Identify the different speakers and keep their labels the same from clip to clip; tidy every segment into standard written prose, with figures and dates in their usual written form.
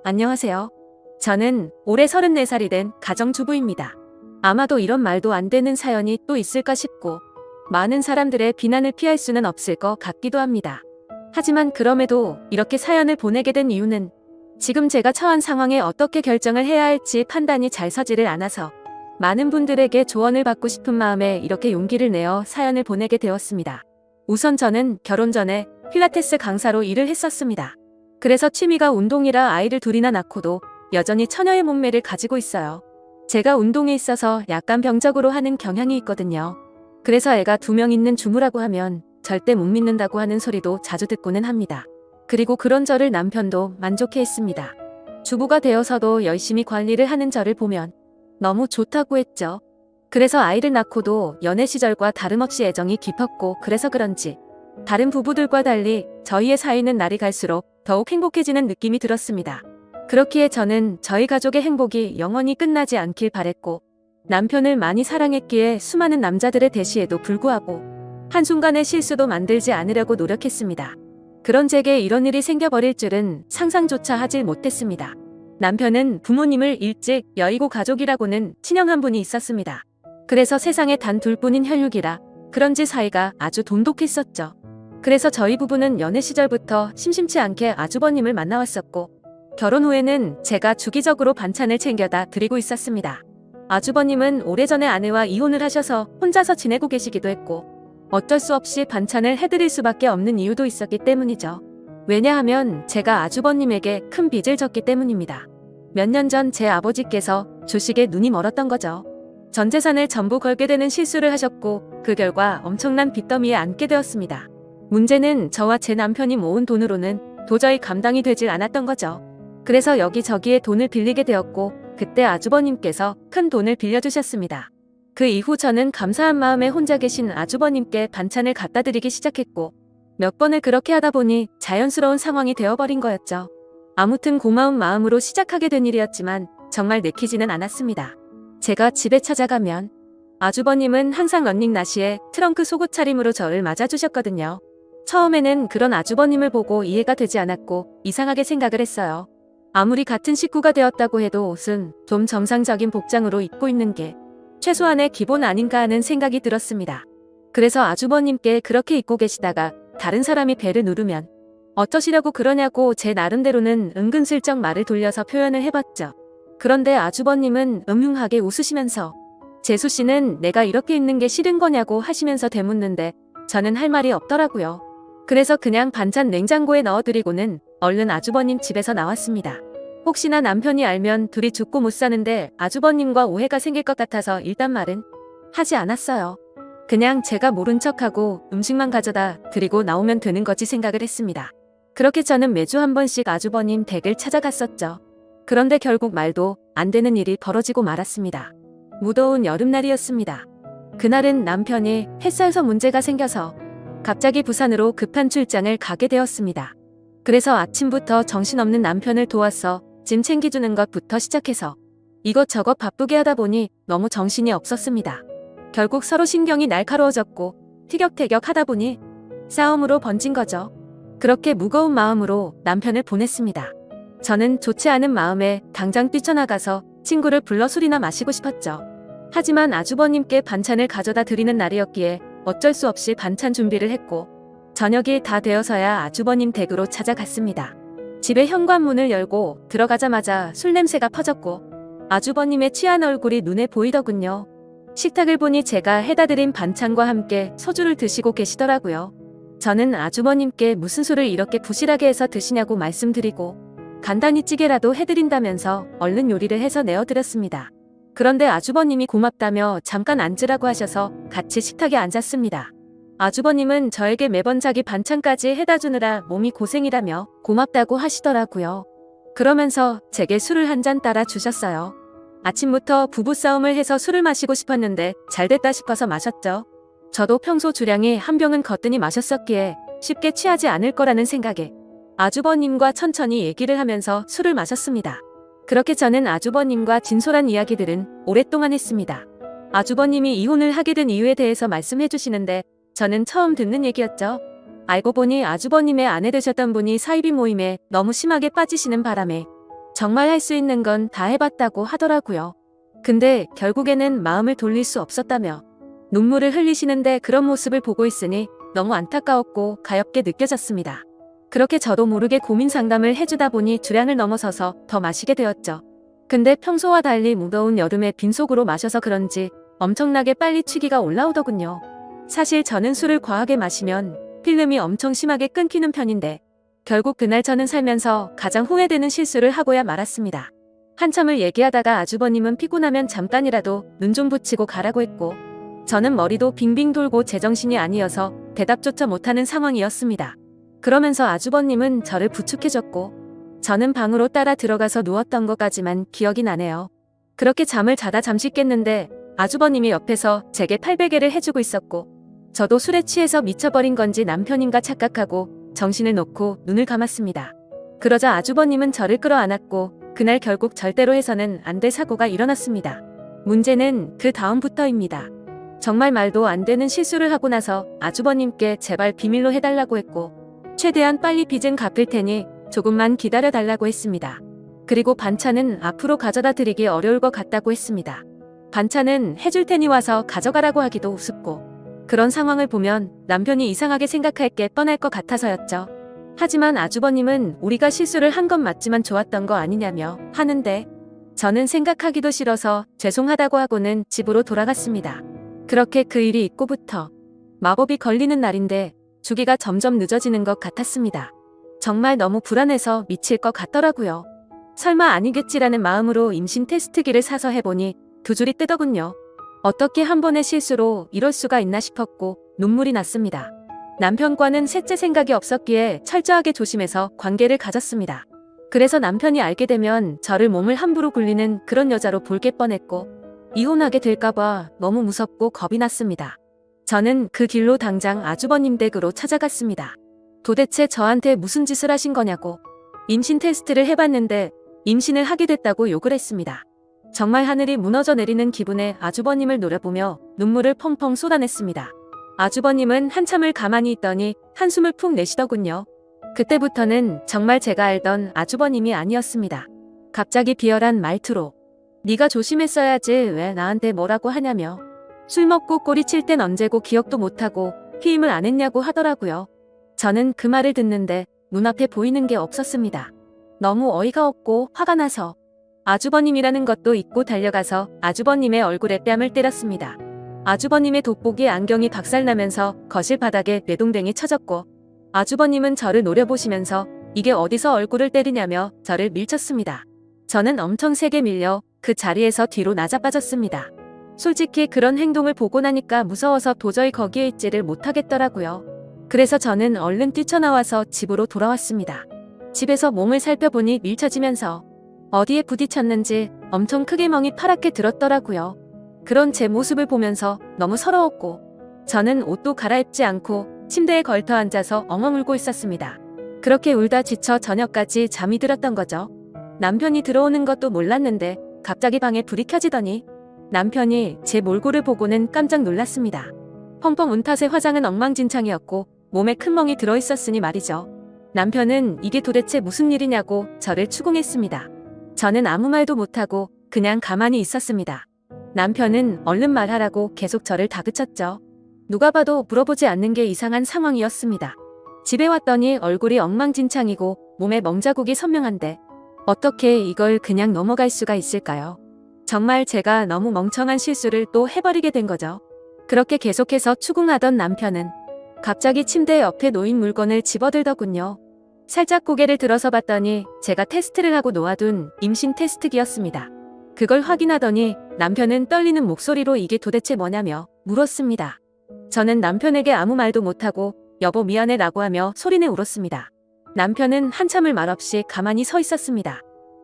Speaker 1: 안녕하세요. 저는 올해 34살이 된 가정주부입니다. 아마도 이런 말도 안 되는 사연이 또 있을까 싶고 많은 사람들의 비난을 피할 수는 없을 것 같기도 합니다. 하지만 그럼에도 이렇게 사연을 보내게 된 이유는 지금 제가 처한 상황에 어떻게 결정을 해야 할지 판단이 잘 서지를 않아서 많은 분들에게 조언을 받고 싶은 마음에 이렇게 용기를 내어 사연을 보내게 되었습니다. 우선 저는 결혼 전에 필라테스 강사로 일을 했었습니다. 그래서 취미가 운동이라 아이를 둘이나 낳고도 여전히 처녀의 몸매를 가지고 있어요. 제가 운동에 있어서 약간 병적으로 하는 경향이 있거든요. 그래서 애가 2명 있는 주부라고 하면 절대 못 믿는다고 하는 소리도 자주 듣고는 합니다. 그리고 그런 저를 남편도 만족해 했습니다. 주부가 되어서도 열심히 관리를 하는 저를 보면 너무 좋다고 했죠. 그래서 아이를 낳고도 연애 시절과 다름없이 애정이 깊었고 그래서 그런지 다른 부부들과 달리 저희의 사이는 날이 갈수록 더욱 행복해지는 느낌이 들었습니다. 그렇기에 저는 저희 가족의 행복이 영원히 끝나지 않길 바랬고 남편을 많이 사랑했기에 수많은 남자들의 대시에도 불구하고 한순간의 실수도 만들지 않으려고 노력했습니다. 그런 제게 이런 일이 생겨버릴 줄은 상상조차 하질 못했습니다. 남편은 부모님을 일찍 여의고 가족이라고는 친형한 분이 있었습니다. 그래서 세상에 단 둘뿐인 혈육이라 그런지 사이가 아주 돈독했었죠. 그래서 저희 부부는 연애 시절부터 심심치 않게 아주버님을 만나왔었고 결혼 후에는 제가 주기적으로 반찬을 챙겨다 드리고 있었습니다. 아주버님은 오래전에 아내와 이혼을 하셔서 혼자서 지내고 계시기도 했고 어쩔 수 없이 반찬을 해드릴 수밖에 없는 이유도 있었기 때문이죠. 왜냐하면 제가 아주버님에게 큰 빚을 졌기 때문입니다. 몇 년 전 제 아버지께서 주식에 눈이 멀었던 거죠. 전 재산을 전부 걸게 되는 실수를 하셨고 그 결과 엄청난 빚더미에 앉게 되었습니다. 문제는 저와 제 남편이 모은 돈으로는 도저히 감당이 되질 않았던 거죠. 그래서 여기저기에 돈을 빌리게 되었고 그때 아주버님께서 큰 돈을 빌려주셨습니다. 그 이후 저는 감사한 마음에 혼자 계신 아주버님께 반찬을 갖다 드리기 시작했고 몇 번을 그렇게 하다 보니 자연스러운 상황이 되어버린 거였죠. 아무튼 고마운 마음으로 시작하게 된 일이었지만 정말 내키지는 않았습니다. 제가 집에 찾아가면 아주버님은 항상 런닝 나시에 트렁크 속옷 차림으로 저를 맞아주셨거든요. 처음에는 그런 아주버님을 보고 이해가 되지 않았고 이상하게 생각을 했어요. 아무리 같은 식구가 되었다고 해도 옷은 좀 정상적인 복장으로 입고 있는 게 최소한의 기본 아닌가 하는 생각이 들었습니다. 그래서 아주버님께 그렇게 입고 계시다가 다른 사람이 배를 누르면 어쩌시려고 그러냐고 제 나름대로는 은근슬쩍 말을 돌려서 표현을 해봤죠. 그런데 아주버님은 음흉하게 웃으시면서 재수씨는 내가 이렇게 입는 게 싫은 거냐고 하시면서 되묻는데 저는 할 말이 없더라고요. 그래서 그냥 반찬 냉장고에 넣어드리고는 얼른 아주버님 집에서 나왔습니다. 혹시나 남편이 알면 둘이 죽고 못 사는데 아주버님과 오해가 생길 것 같아서 일단 말은 하지 않았어요. 그냥 제가 모른 척하고 음식만 가져다 드리고 나오면 되는 거지 생각을 했습니다. 그렇게 저는 매주 한 번씩 아주버님 댁을 찾아갔었죠. 그런데 결국 말도 안 되는 일이 벌어지고 말았습니다. 무더운 여름날이었습니다. 그날은 남편이 햇살서 문제가 생겨서 갑자기 부산으로 급한 출장을 가게 되었습니다. 그래서 아침부터 정신없는 남편을 도와서 짐 챙겨주는 것부터 시작해서 이것저것 바쁘게 하다 보니 너무 정신이 없었습니다. 결국 서로 신경이 날카로워졌고 티격태격 하다 보니 싸움으로 번진 거죠. 그렇게 무거운 마음으로 남편을 보냈습니다. 저는 좋지 않은 마음에 당장 뛰쳐나가서 친구를 불러 술이나 마시고 싶었죠. 하지만 아주버님께 반찬을 가져다 드리는 날이었기에 어쩔 수 없이 반찬 준비를 했고 저녁이 다 되어서야 아주버님 댁으로 찾아갔습니다. 집의 현관문을 열고 들어가자마자 술 냄새가 퍼졌고 아주버님의 취한 얼굴이 눈에 보이더군요. 식탁을 보니 제가 해다 드린 반찬과 함께 소주를 드시고 계시더라고요. 저는 아주버님께 무슨 술을 이렇게 부실하게 해서 드시냐고 말씀드리고 간단히 찌개라도 해드린다면서 얼른 요리를 해서 내어드렸습니다. 그런데 아주버님이 고맙다며 잠깐 앉으라고 하셔서 같이 식탁에 앉았습니다. 아주버님은 저에게 매번 자기 반찬까지 해다 주느라 몸이 고생이라며 고맙다고 하시더라고요. 그러면서 제게 술을 한 잔 따라 주셨어요. 아침부터 부부싸움을 해서 술을 마시고 싶었는데 잘됐다 싶어서 마셨죠. 저도 평소 주량이 한 병은 거뜬히 마셨었기에 쉽게 취하지 않을 거라는 생각에 아주버님과 천천히 얘기를 하면서 술을 마셨습니다. 그렇게 저는 아주버님과 진솔한 이야기들은 오랫동안 했습니다. 아주버님이 이혼을 하게 된 이유에 대해서 말씀해 주시는데 저는 처음 듣는 얘기였죠. 알고 보니 아주버님의 아내 되셨던 분이 사이비 모임에 너무 심하게 빠지시는 바람에 정말 할 수 있는 건 다 해봤다고 하더라고요. 근데 결국에는 마음을 돌릴 수 없었다며 눈물을 흘리시는데 그런 모습을 보고 있으니 너무 안타까웠고 가엽게 느껴졌습니다. 그렇게 저도 모르게 고민 상담을 해주다 보니 주량을 넘어서서 더 마시게 되었죠. 근데 평소와 달리 무더운 여름에 빈속으로 마셔서 그런지 엄청나게 빨리 취기가 올라오더군요. 사실 저는 술을 과하게 마시면 필름이 엄청 심하게 끊기는 편인데 결국 그날 저는 살면서 가장 후회되는 실수를 하고야 말았습니다. 한참을 얘기하다가 아주버님은 피곤하면 잠깐이라도 눈 좀 붙이고 가라고 했고 저는 머리도 빙빙 돌고 제정신이 아니어서 대답조차 못하는 상황이었습니다. 그러면서 아주버님은 저를 부축해줬고 저는 방으로 따라 들어가서 누웠던 것까지만 기억이 나네요. 그렇게 잠을 자다 잠시 깼는데 아주버님이 옆에서 제게 팔베개를 해주고 있었고 저도 술에 취해서 미쳐버린 건지 남편인가 착각하고 정신을 놓고 눈을 감았습니다. 그러자 아주버님은 저를 끌어안았고 그날 결국 절대로 해서는 안 될 사고가 일어났습니다. 문제는 그 다음부터입니다. 정말 말도 안 되는 실수를 하고 나서 아주버님께 제발 비밀로 해달라고 했고 최대한 빨리 빚은 갚을 테니 조금만 기다려달라고 했습니다. 그리고 반찬은 앞으로 가져다 드리기 어려울 것 같다고 했습니다. 반찬은 해줄 테니 와서 가져가라고 하기도 우습고 그런 상황을 보면 남편이 이상하게 생각할 게 뻔할 것 같아서였죠. 하지만 아주버님은 우리가 실수를 한 건 맞지만 좋았던 거 아니냐며 하는데 저는 생각하기도 싫어서 죄송하다고 하고는 집으로 돌아갔습니다. 그렇게 그 일이 있고부터 마법이 걸리는 날인데 주기가 점점 늦어지는 것 같았습니다. 정말 너무 불안해서 미칠 것 같더라고요. 설마 아니겠지라는 마음으로 임신 테스트기를 사서 해보니 두 줄이 뜨더군요. 어떻게 한 번의 실수로 이럴 수가 있나 싶었고 눈물이 났습니다. 남편과는 셋째 생각이 없었기에 철저하게 조심해서 관계를 가졌습니다. 그래서 남편이 알게 되면 저를 몸을 함부로 굴리는 그런 여자로 볼게 뻔했고 이혼하게 될까봐 너무 무섭고 겁이 났습니다. 저는 그 길로 당장 아주버님 댁으로 찾아갔습니다. 도대체 저한테 무슨 짓을 하신 거냐고 임신 테스트를 해봤는데 임신을 하게 됐다고 욕을 했습니다. 정말 하늘이 무너져 내리는 기분에 아주버님을 노려보며 눈물을 펑펑 쏟아냈습니다. 아주버님은 한참을 가만히 있더니 한숨을 푹 내쉬더군요. 그때부터는 정말 제가 알던 아주버님이 아니었습니다. 갑자기 비열한 말투로 네가 조심했어야지 왜 나한테 뭐라고 하냐며 술 먹고 꼬리 칠 땐 언제고 기억도 못하고 피임을 안 했냐고 하더라고요. 저는 그 말을 듣는데 눈앞에 보이는 게 없었습니다. 너무 어이가 없고 화가 나서 아주버님이라는 것도 잊고 달려가서 아주버님의 얼굴에 뺨을 때렸습니다. 아주버님의 돋보기 안경이 박살나면서 거실 바닥에 뇌동댕이 쳐졌고 아주버님은 저를 노려보시면서 이게 어디서 얼굴을 때리냐며 저를 밀쳤습니다. 저는 엄청 세게 밀려 그 자리에서 뒤로 나자빠졌습니다. 솔직히 그런 행동을 보고 나니까 무서워서 도저히 거기에 있지를 못하겠더라고요. 그래서 저는 얼른 뛰쳐나와서 집으로 돌아왔습니다. 집에서 몸을 살펴보니 밀쳐지면서 어디에 부딪혔는지 엄청 크게 멍이 파랗게 들었더라고요. 그런 제 모습을 보면서 너무 서러웠고 저는 옷도 갈아입지 않고 침대에 걸터 앉아서 엉엉 울고 있었습니다. 그렇게 울다 지쳐 저녁까지 잠이 들었던 거죠. 남편이 들어오는 것도 몰랐는데 갑자기 방에 불이 켜지더니 남편이 제 몰골을 보고는 깜짝 놀랐습니다. 펑펑 운 탓에 화장은 엉망진창이었고 몸에 큰 멍이 들어있었으니 말이죠. 남편은 이게 도대체 무슨 일이냐고 저를 추궁했습니다. 저는 아무 말도 못하고 그냥 가만히 있었습니다. 남편은 얼른 말하라고 계속 저를 다그쳤죠. 누가 봐도 물어보지 않는 게 이상한 상황이었습니다. 집에 왔더니 얼굴이 엉망진창이고 몸에 멍자국이 선명한데 어떻게 이걸 그냥 넘어갈 수가 있을까요? 정말 제가 너무 멍청한 실수를 또 해버리게 된 거죠. 그렇게 계속해서 추궁하던 남편은 갑자기 침대 옆에 놓인 물건을 집어들더군요. 살짝 고개를 들어서 봤더니 제가 테스트를 하고 놓아둔 임신 테스트기였습니다. 그걸 확인하더니 남편은 떨리는 목소리로 이게 도대체 뭐냐며 물었습니다. 저는 남편에게 아무 말도 못하고 여보 미안해 라고 하며 소리내 울었습니다. 남편은 한참을 말없이 가만히 서 있었습니다.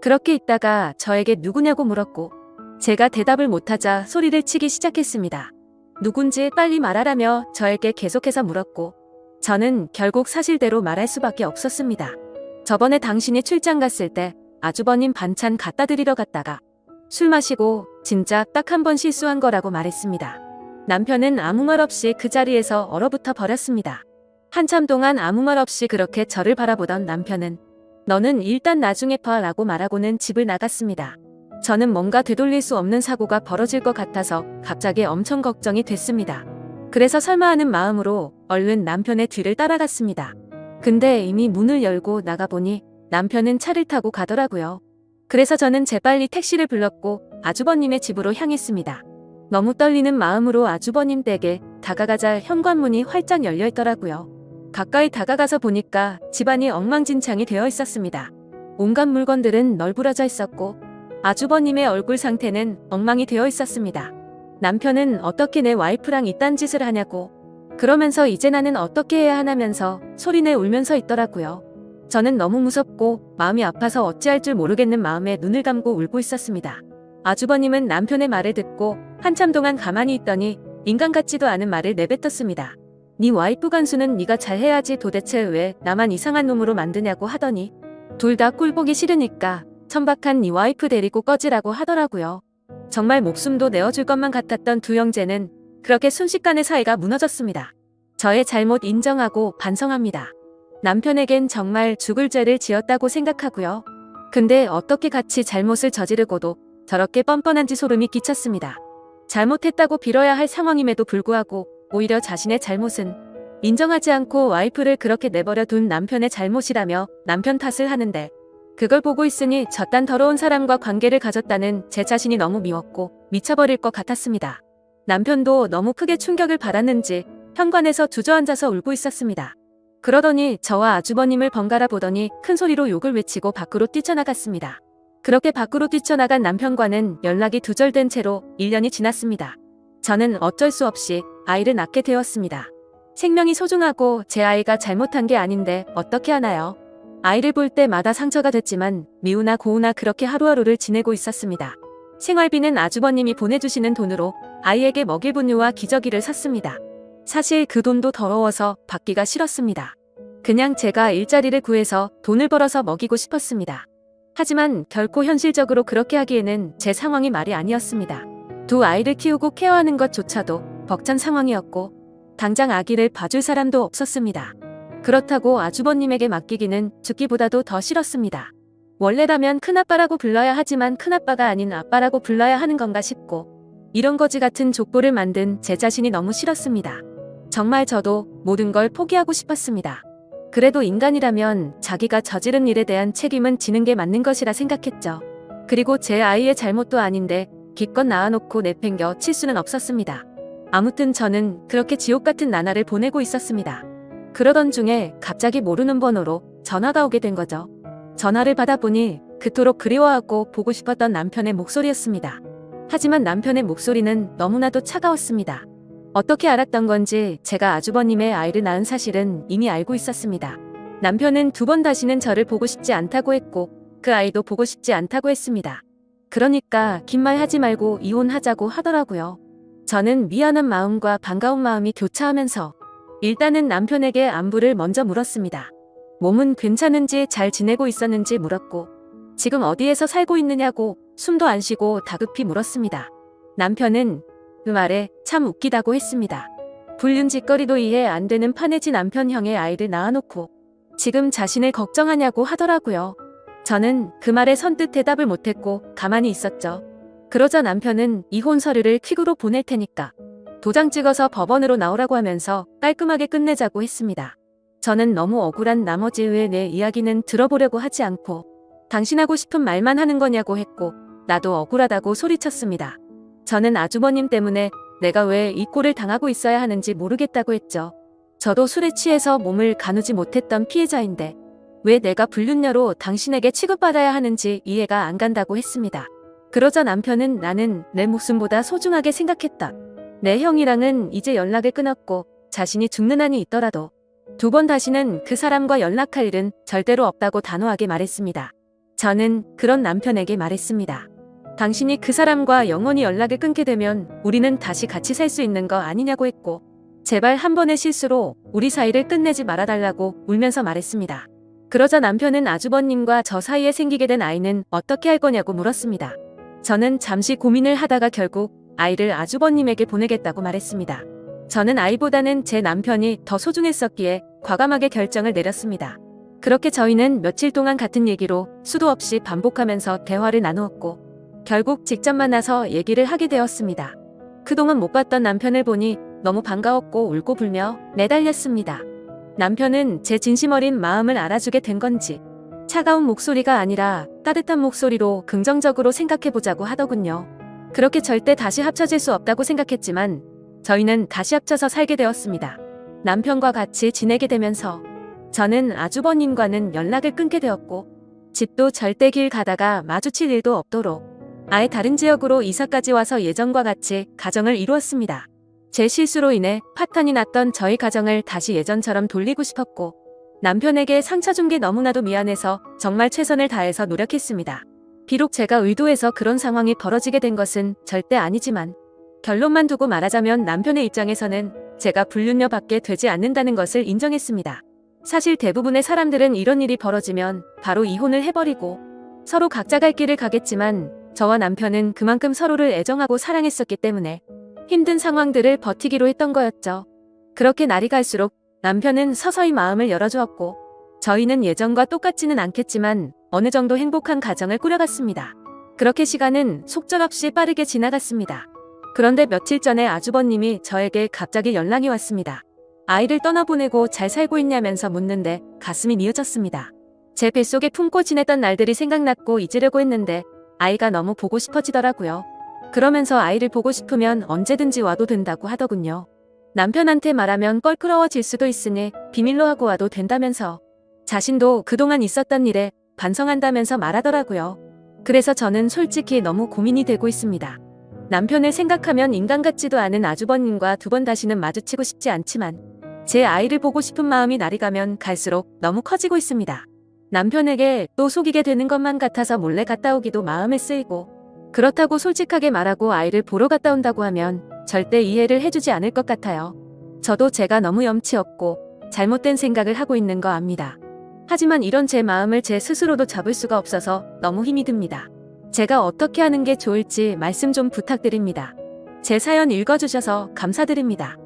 Speaker 1: 그렇게 있다가 저에게 누구냐고 물었고 제가 대답을 못하자 소리를 치기 시작했습니다. 누군지 빨리 말하라며 저에게 계속해서 물었고 저는 결국 사실대로 말할 수밖에 없었습니다. 저번에 당신이 출장 갔을 때 아주버님 반찬 갖다 드리러 갔다가 술 마시고 진짜 딱 한 번 실수한 거라고 말했습니다. 남편은 아무 말 없이 그 자리에서 얼어붙어 버렸습니다. 한참 동안 아무 말 없이 그렇게 저를 바라보던 남편은 너는 일단 나중에 봐 라고 말하고는 집을 나갔습니다. 저는 뭔가 되돌릴 수 없는 사고가 벌어질 것 같아서 갑자기 엄청 걱정이 됐습니다. 그래서 설마 하는 마음으로 얼른 남편의 뒤를 따라갔습니다. 근데 이미 문을 열고 나가보니 남편은 차를 타고 가더라고요. 그래서 저는 재빨리 택시를 불렀고 아주버님의 집으로 향했습니다. 너무 떨리는 마음으로 아주버님 댁에 다가가자 현관문이 활짝 열려 있더라고요. 가까이 다가가서 보니까 집안이 엉망진창이 되어 있었습니다. 온갖 물건들은 널브러져 있었고 아주버님의 얼굴 상태는 엉망이 되어 있었습니다. 남편은 어떻게 내 와이프랑 이딴 짓을 하냐고 그러면서 이제 나는 어떻게 해야 하냐면서 소리내 울면서 있더라고요. 저는 너무 무섭고 마음이 아파서 어찌할 줄 모르겠는 마음에 눈을 감고 울고 있었습니다. 아주버님은 남편의 말을 듣고 한참 동안 가만히 있더니 인간 같지도 않은 말을 내뱉었습니다. 네 와이프 간수는 네가 잘해야지 도대체 왜 나만 이상한 놈으로 만드냐고 하더니 둘 다 꼴보기 싫으니까 천박한 네 와이프 데리고 꺼지라고 하더라고요. 정말 목숨도 내어줄 것만 같았던 두 형제는 그렇게 순식간에 사이가 무너졌습니다. 저의 잘못 인정하고 반성합니다. 남편에겐 정말 죽을 죄를 지었다고 생각하고요. 근데 어떻게 같이 잘못을 저지르고도 저렇게 뻔뻔한지 소름이 끼쳤습니다. 잘못했다고 빌어야 할 상황임에도 불구하고 오히려 자신의 잘못은 인정하지 않고 와이프를 그렇게 내버려 둔 남편의 잘못이라며 남편 탓을 하는데 그걸 보고 있으니 저딴 더러운 사람과 관계를 가졌다는 제 자신이 너무 미웠고 미쳐버릴 것 같았습니다. 남편도 너무 크게 충격을 받았는지 현관에서 주저앉아서 울고 있었습니다. 그러더니 저와 아주버님을 번갈아 보더니 큰 소리로 욕을 외치고 밖으로 뛰쳐나갔습니다. 그렇게 밖으로 뛰쳐나간 남편과는 연락이 두절된 채로 1년이 지났습니다. 저는 어쩔 수 없이 아이를 낳게 되었습니다. 생명이 소중하고 제 아이가 잘못한 게 아닌데 어떻게 하나요? 아이를 볼 때마다 상처가 됐지만 미우나 고우나 그렇게 하루하루를 지내고 있었습니다. 생활비는 아주버님이 보내주시는 돈으로 아이에게 먹일 분유와 기저귀를 샀습니다. 사실 그 돈도 더러워서 받기가 싫었습니다. 그냥 제가 일자리를 구해서 돈을 벌어서 먹이고 싶었습니다. 하지만 결코 현실적으로 그렇게 하기에는 제 상황이 말이 아니었습니다. 두 아이를 키우고 케어하는 것조차도 벅찬 상황이었고 당장 아기를 봐줄 사람도 없었습니다. 그렇다고 아주버님에게 맡기기는 죽기보다도 더 싫었습니다. 원래라면 큰아빠라고 불러야 하지만 큰아빠가 아닌 아빠라고 불러야 하는 건가 싶고 이런 거지 같은 족보를 만든 제 자신이 너무 싫었습니다. 정말 저도 모든 걸 포기하고 싶었습니다. 그래도 인간이라면 자기가 저지른 일에 대한 책임은 지는 게 맞는 것이라 생각했죠. 그리고 제 아이의 잘못도 아닌데 기껏 낳아놓고 내팽겨 칠 수는 없었습니다. 아무튼 저는 그렇게 지옥 같은 나날을 보내고 있었습니다. 그러던 중에 갑자기 모르는 번호로 전화가 오게 된 거죠. 전화를 받아보니 그토록 그리워하고 보고 싶었던 남편의 목소리였습니다. 하지만 남편의 목소리는 너무나도 차가웠습니다. 어떻게 알았던 건지 제가 아주버님의 아이를 낳은 사실은 이미 알고 있었습니다. 남편은 2번 다시는 저를 보고 싶지 않다고 했고 그 아이도 보고 싶지 않다고 했습니다. 그러니까 긴 말 하지 말고 이혼하자고 하더라고요. 저는 미안한 마음과 반가운 마음이 교차하면서 일단은 남편에게 안부를 먼저 물었습니다. 몸은 괜찮은지 잘 지내고 있었는지 물었고 지금 어디에서 살고 있느냐고 숨도 안 쉬고 다급히 물었습니다. 남편은 그 말에 참 웃기다고 했습니다. 불륜짓거리도 이해 안 되는 판해지 남편형의 아이를 낳아놓고 지금 자신을 걱정하냐고 하더라고요. 저는 그 말에 선뜻 대답을 못했고 가만히 있었죠. 그러자 남편은 이혼 서류를 퀵으로 보낼 테니까 도장 찍어서 법원으로 나오라고 하면서 깔끔하게 끝내자고 했습니다. 저는 너무 억울한 나머지 왜 내 이야기는 들어보려고 하지 않고 당신 하고 싶은 말만 하는 거냐고 했고 나도 억울하다고 소리쳤습니다. 저는 아주버님 때문에 내가 왜 이 꼴을 당하고 있어야 하는지 모르겠다고 했죠. 저도 술에 취해서 몸을 가누지 못했던 피해자인데 왜 내가 불륜녀로 당신에게 취급받아야 하는지 이해가 안 간다고 했습니다. 그러자 남편은 나는 내 목숨보다 소중하게 생각했던 내 형이랑은 이제 연락을 끊었고 자신이 죽는 한이 있더라도 2번 다시는 그 사람과 연락할 일은 절대로 없다고 단호하게 말했습니다. 저는 그런 남편에게 말했습니다. 당신이 그 사람과 영원히 연락을 끊게 되면 우리는 다시 같이 살 수 있는 거 아니냐고 했고 제발 한 번의 실수로 우리 사이를 끝내지 말아달라고 울면서 말했습니다. 그러자 남편은 아주버님과 저 사이에 생기게 된 아이는 어떻게 할 거냐고 물었습니다. 저는 잠시 고민을 하다가 결국 아이를 아주버님에게 보내겠다고 말했습니다. 저는 아이보다는 제 남편이 더 소중했었기에 과감하게 결정을 내렸습니다. 그렇게 저희는 며칠 동안 같은 얘기로 수도 없이 반복하면서 대화를 나누었고 결국 직접 만나서 얘기를 하게 되었습니다. 그동안 못 봤던 남편을 보니 너무 반가웠고 울고 불며 내달렸습니다. 남편은 제 진심 어린 마음을 알아주게 된 건지 차가운 목소리가 아니라 따뜻한 목소리로 긍정적으로 생각해보자고 하더군요. 그렇게 절대 다시 합쳐질 수 없다고 생각했지만 저희는 다시 합쳐서 살게 되었습니다. 남편과 같이 지내게 되면서 저는 아주버님과는 연락을 끊게 되었고 집도 절대 길 가다가 마주칠 일도 없도록 아예 다른 지역으로 이사까지 와서 예전과 같이 가정을 이루었습니다. 제 실수로 인해 파탄이 났던 저희 가정을 다시 예전처럼 돌리고 싶었고 남편에게 상처 준 게 너무나도 미안해서 정말 최선을 다해서 노력했습니다. 비록 제가 의도해서 그런 상황이 벌어지게 된 것은 절대 아니지만 결론만 두고 말하자면 남편의 입장에서는 제가 불륜녀밖에 되지 않는다는 것을 인정했습니다. 사실 대부분의 사람들은 이런 일이 벌어지면 바로 이혼을 해버리고 서로 각자 갈 길을 가겠지만 저와 남편은 그만큼 서로를 애정하고 사랑했었기 때문에 힘든 상황들을 버티기로 했던 거였죠. 그렇게 날이 갈수록 남편은 서서히 마음을 열어주었고 저희는 예전과 똑같지는 않겠지만 어느 정도 행복한 가정을 꾸려갔습니다. 그렇게 시간은 속절없이 빠르게 지나갔습니다. 그런데 며칠 전에 아주버님이 저에게 갑자기 연락이 왔습니다. 아이를 떠나보내고 잘 살고 있냐면서 묻는데 가슴이 미어졌습니다. 제 뱃속에 품고 지냈던 날들이 생각났고 잊으려고 했는데 아이가 너무 보고 싶어지더라고요. 그러면서 아이를 보고 싶으면 언제든지 와도 된다고 하더군요. 남편한테 말하면 껄끄러워질 수도 있으니 비밀로 하고 와도 된다면서 자신도 그동안 있었던 일에 반성한다면서 말하더라고요. 그래서 저는 솔직히 너무 고민이 되고 있습니다. 남편을 생각하면 인간 같지도 않은 아주버님과 두 번 다시는 마주치고 싶지 않지만 제 아이를 보고 싶은 마음이 날이 가면 갈수록 너무 커지고 있습니다. 남편에게 또 속이게 되는 것만 같아서 몰래 갔다 오기도 마음에 쓰이고 그렇다고 솔직하게 말하고 아이를 보러 갔다 온다고 하면 절대 이해를 해주지 않을 것 같아요. 저도 제가 너무 염치 없고 잘못된 생각을 하고 있는 거 압니다. 하지만 이런 제 마음을 제 스스로도 잡을 수가 없어서 너무 힘이 듭니다. 제가 어떻게 하는 게 좋을지 말씀 좀 부탁드립니다. 제 사연 읽어주셔서 감사드립니다.